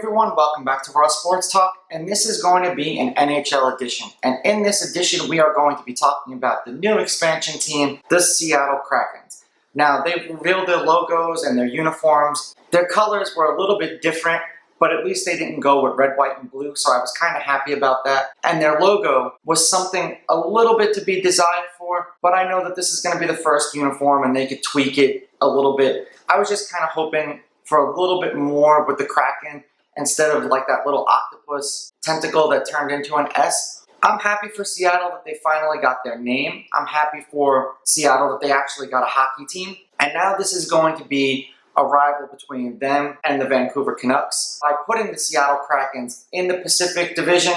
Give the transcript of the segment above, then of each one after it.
everyone, welcome back to Raw Sports Talk, and this is going to be an NHL edition. And in this edition, we are going to be talking about the new expansion team, the Seattle Krakens. Now, they've revealed their logos and their uniforms. Their colors were a little bit different, but at least they didn't go with red, white, and blue, so I was kind of happy about that. And their logo was something a little bit to be desired for, but I know that this is going to be the first uniform and they could tweak it a little bit. I was just kind of hoping for a little bit more with the Kraken instead of like that little octopus tentacle that turned into an S. I'm happy for Seattle that they finally got their name. I'm happy for Seattle that they actually got a hockey team. And now this is going to be a rival between them and the Vancouver Canucks. By putting the Seattle Krakens in the Pacific Division,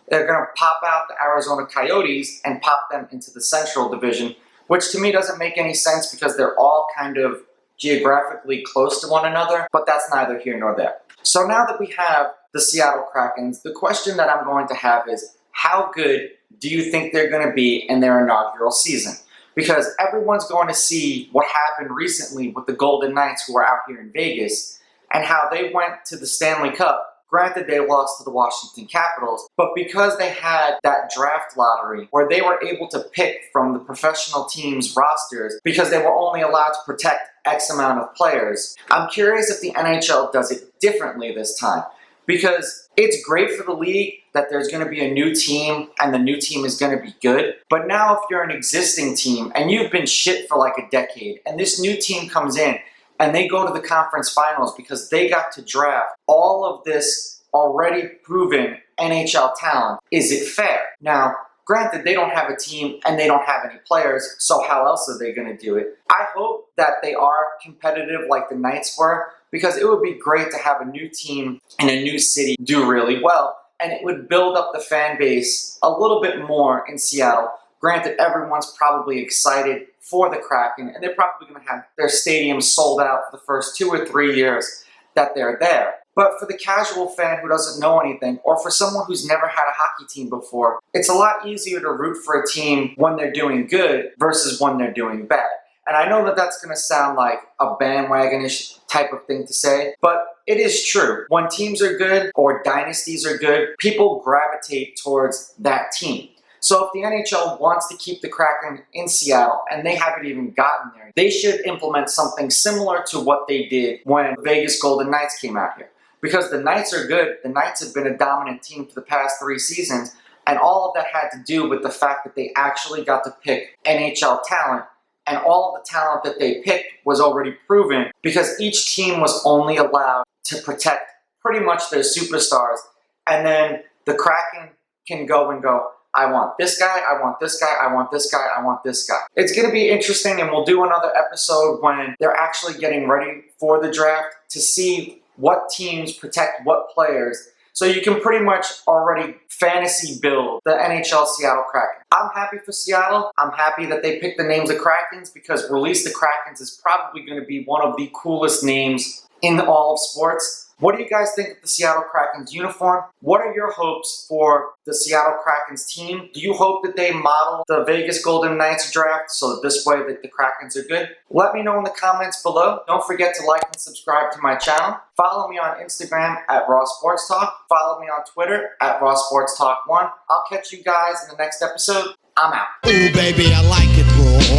they're going to pop out the Arizona Coyotes and pop them into the Central Division, which to me doesn't make any sense because they're all kind of geographically close to one another, but that's neither here nor there. So now that we have the Seattle Krakens, the question that I'm going to have is, how good do you think they're going to be in their inaugural season? Because everyone's going to see what happened recently with the Golden Knights who are out here in Vegas and how they went to the Stanley Cup. Granted, they lost to the Washington Capitals, but because they had that draft lottery where they were able to pick from the professional teams' rosters because they were only allowed to protect X amount of players, I'm curious if the NHL does it differently this time. Because it's great for the league that there's going to be a new team and the new team is going to be good. But now if you're an existing team and you've been shit for like a decade and this new team comes in and they go to the conference finals because they got to draft all of this already proven NHL talent, is it fair? Now, granted, they don't have a team and they don't have any players, so how else are they going to do it? I hope that they are competitive like the Knights were, because it would be great to have a new team in a new city do really well, and it would build up the fan base a little bit more in Seattle. Granted, everyone's probably excited for the Kraken, and they're probably going to have their stadium sold out for the first 2 or 3 years that they're there. But for the casual fan who doesn't know anything, or for someone who's never had a hockey team before, it's a lot easier to root for a team when they're doing good versus when they're doing bad. And I know that that's going to sound like a bandwagonish type of thing to say, but it is true. When teams are good or dynasties are good, people gravitate towards that team. So if the NHL wants to keep the Kraken in Seattle, and they haven't even gotten there, they should implement something similar to what they did when the Vegas Golden Knights came out here. Because the Knights are good, the Knights have been a dominant team for the past 3 seasons, and all of that had to do with the fact that they actually got to pick NHL talent, and all of the talent that they picked was already proven because each team was only allowed to protect pretty much their superstars, and then the Kraken can go and go, I want this guy, I want this guy, I want this guy, I want this guy. It's going to be interesting, and we'll do another episode when they're actually getting ready for the draft to see what teams protect what players, so you can pretty much already fantasy build the NHL Seattle Kraken. I'm happy for Seattle. I'm happy that they picked the names of Krakens because Release the Krakens is probably going to be one of the coolest names in all of sports. What do you guys think of the Seattle Krakens uniform? What are your hopes for the Seattle Krakens team? Do you hope that they model the Vegas Golden Knights draft so that this way that the Krakens are good? Let me know in the comments below. Don't forget to like and subscribe to my channel. Follow me on Instagram at Raw Sports Talk. Follow me on Twitter at Raw Sports Talk 1. I'll catch you guys in the next episode. I'm out. Ooh, baby, I like it raw.